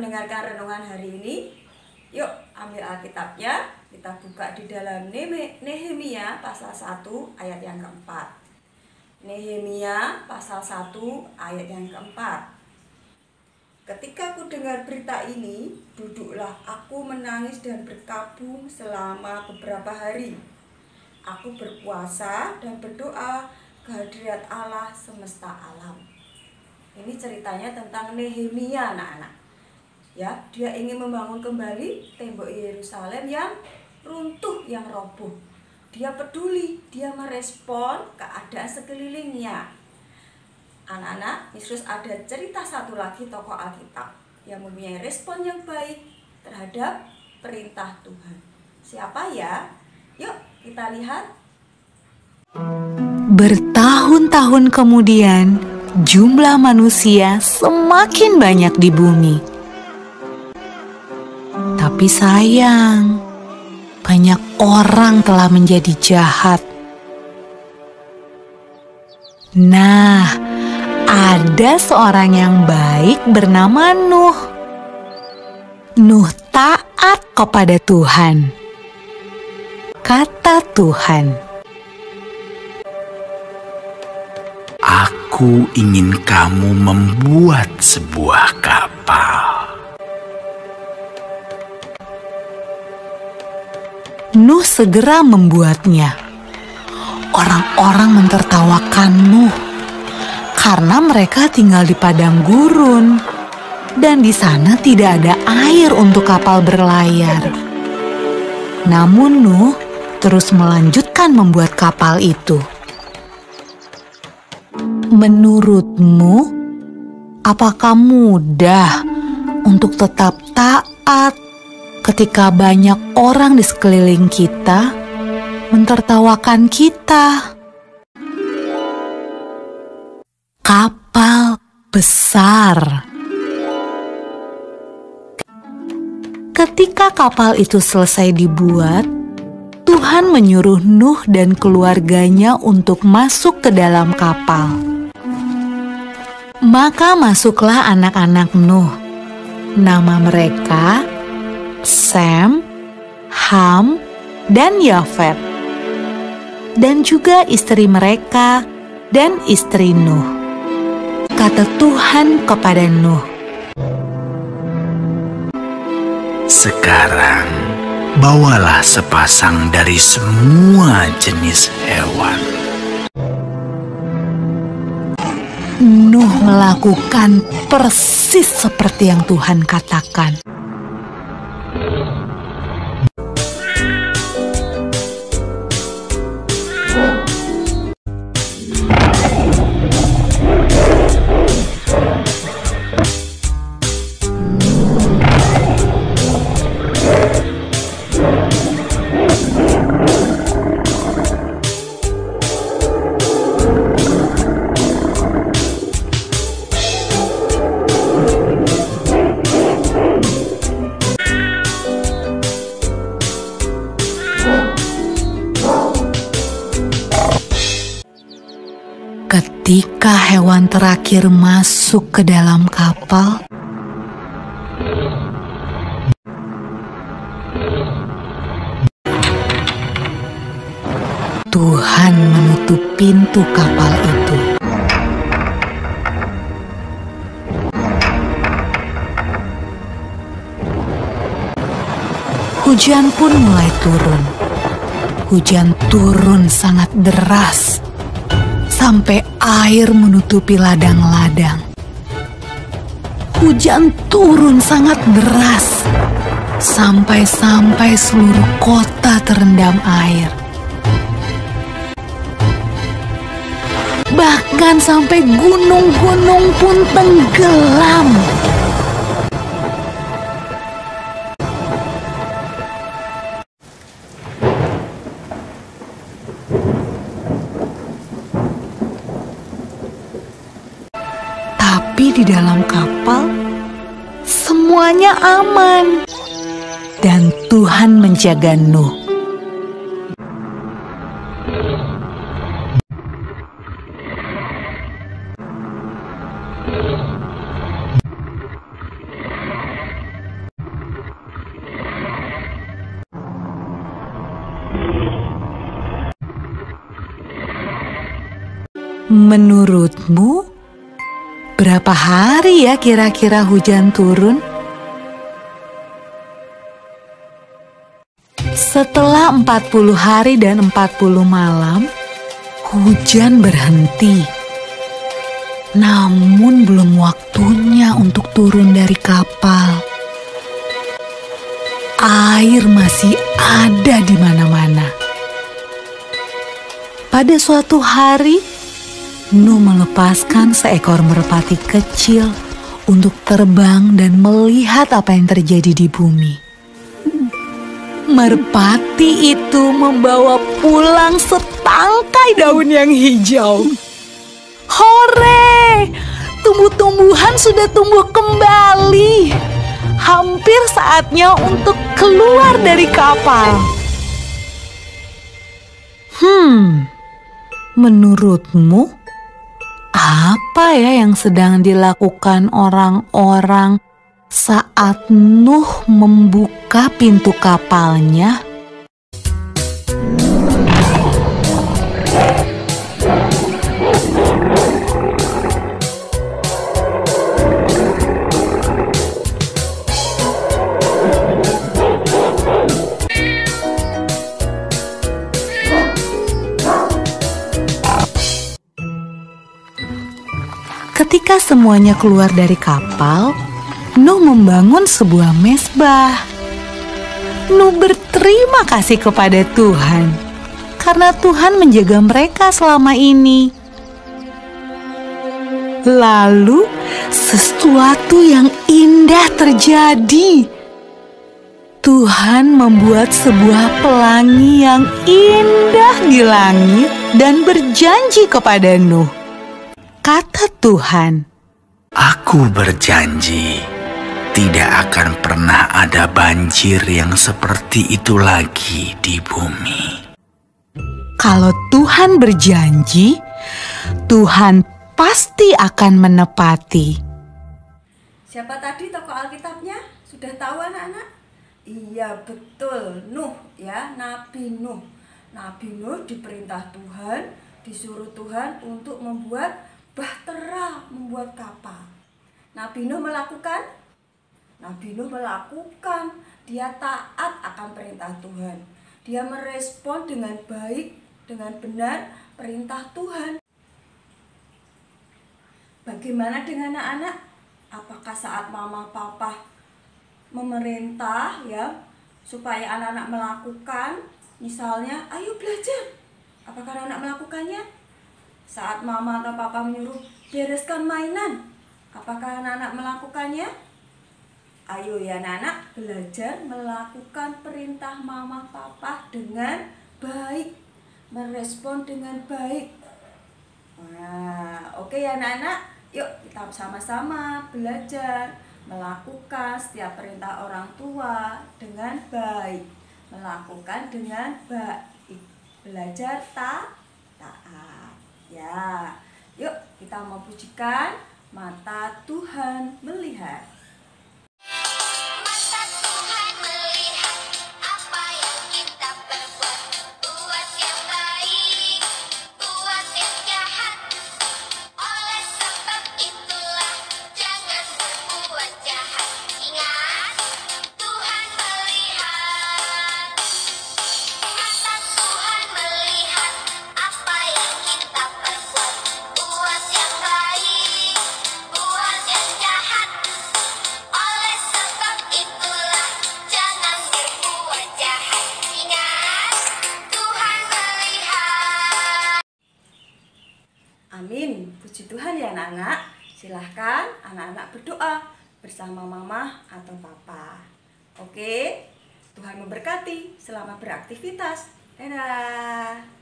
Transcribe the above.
mendengarkan renungan hari ini? Yuk ambil Alkitabnya, kita buka di dalam Nehemia pasal 1 ayat yang keempat. Nehemia pasal 1 ayat yang keempat. Ketika ku dengar berita ini, duduklah aku menangis dan berkabung selama beberapa hari. Aku berpuasa dan berdoa kehadirat Allah semesta alam. Ini ceritanya tentang Nehemia, anak-anak. Ya, dia ingin membangun kembali tembok Yerusalem yang runtuh, yang roboh. Dia peduli, dia merespon keadaan sekelilingnya. Anak-anak, terus ada cerita satu lagi tokoh Alkitab yang mempunyai respon yang baik terhadap perintah Tuhan. Siapa ya? Yuk kita lihat. Bertahun-tahun kemudian, jumlah manusia semakin banyak di bumi. Tapi sayang, banyak orang telah menjadi jahat. Nah, ada seorang yang baik bernama Nuh. Nuh taat kepada Tuhan. Kata Tuhan, "Aku ingin kamu membuat sebuah kapal." Nuh segera membuatnya. Orang-orang mentertawakan Nuh karena mereka tinggal di padang gurun dan di sana tidak ada air untuk kapal berlayar. Namun Nuh terus melanjutkan membuat kapal itu. Menurutmu, apakah mudah untuk tetap taat ketika banyak orang di sekeliling kita mentertawakan kita? Kapal besar. Ketika kapal itu selesai dibuat, Tuhan menyuruh Nuh dan keluarganya untuk masuk ke dalam kapal. Maka masuklah anak-anak Nuh. Nama mereka Sem, Ham, dan Yafet. Dan juga istri mereka dan istri Nuh. Kata Tuhan kepada Nuh, "Sekarang bawalah sepasang dari semua jenis hewan." Nuh melakukan persis seperti yang Tuhan katakan. Ketika hewan terakhir masuk ke dalam kapal, Tuhan menutup pintu kapal itu. Hujan pun mulai turun. Hujan turun sangat deras, sampai air menutupi ladang-ladang. Hujan turun sangat deras, sampai seluruh kota terendam air. Bahkan sampai gunung-gunung pun tenggelam. Tapi di dalam kapal, semuanya aman. Dan Tuhan menjaga Nuh. Menurutmu, berapa hari ya kira-kira hujan turun? Setelah 40 hari dan 40 malam, hujan berhenti. Namun belum waktunya untuk turun dari kapal. Air masih ada di mana-mana. Pada suatu hari, Nuh melepaskan seekor merpati kecil untuk terbang dan melihat apa yang terjadi di bumi. Merpati itu membawa pulang setangkai daun yang hijau. Hore! Tumbuh-tumbuhan sudah tumbuh kembali. Hampir saatnya untuk keluar dari kapal. Menurutmu, apa ya yang sedang dilakukan orang-orang saat Nuh membuka pintu kapalnya? Ketika semuanya keluar dari kapal, Nuh membangun sebuah mezbah. Nuh berterima kasih kepada Tuhan karena Tuhan menjaga mereka selama ini. Lalu sesuatu yang indah terjadi. Tuhan membuat sebuah pelangi yang indah di langit dan berjanji kepada Nuh. Kata Tuhan, Aku berjanji, tidak akan pernah ada banjir yang seperti itu lagi di bumi. kalau Tuhan berjanji, Tuhan pasti akan menepati. Siapa tadi tokoh Alkitabnya? Sudah tahu anak-anak? Iya betul, Nuh ya, Nabi Nuh. Nabi Nuh diperintah Tuhan, disuruh Tuhan untuk membuat bahtera, membuat kapal. Nabi Nuh melakukan? Nabi Nuh melakukan. Dia taat akan perintah Tuhan. Dia merespon dengan baik, dengan benar perintah Tuhan. Bagaimana dengan anak-anak? Apakah saat mama papa memerintah ya supaya anak-anak melakukan, misalnya ayo belajar, apakah anak melakukannya? Saat mama atau papa menyuruh bereskan mainan, apakah anak-anak melakukannya? Ayo ya anak-anak, belajar melakukan perintah mama papa dengan baik, merespon dengan baik. Nah, oke ya anak-anak, yuk kita sama-sama belajar melakukan setiap perintah orang tua dengan baik, melakukan dengan baik, belajar taat. Ya, yuk kita memujikan mata Tuhan melihat. Mata Tuhan melihat apa yang kita perbuat, buat yang baik, buat yang jahat. Oleh sebab itulah jangan berbuat jahat. Ingat, Tuhan melihat. Mata Tuhan melihat apa yang kita perbuat, buat yang baik, buat yang jahat. Oleh sebab itulah jangan berbuat jahat. Ingat, Tuhan melihat. Amin, puji Tuhan ya anak-anak. Silahkan anak-anak berdoa bersama mama atau papa. Oke, Tuhan memberkati, selamat beraktivitas. Dadah.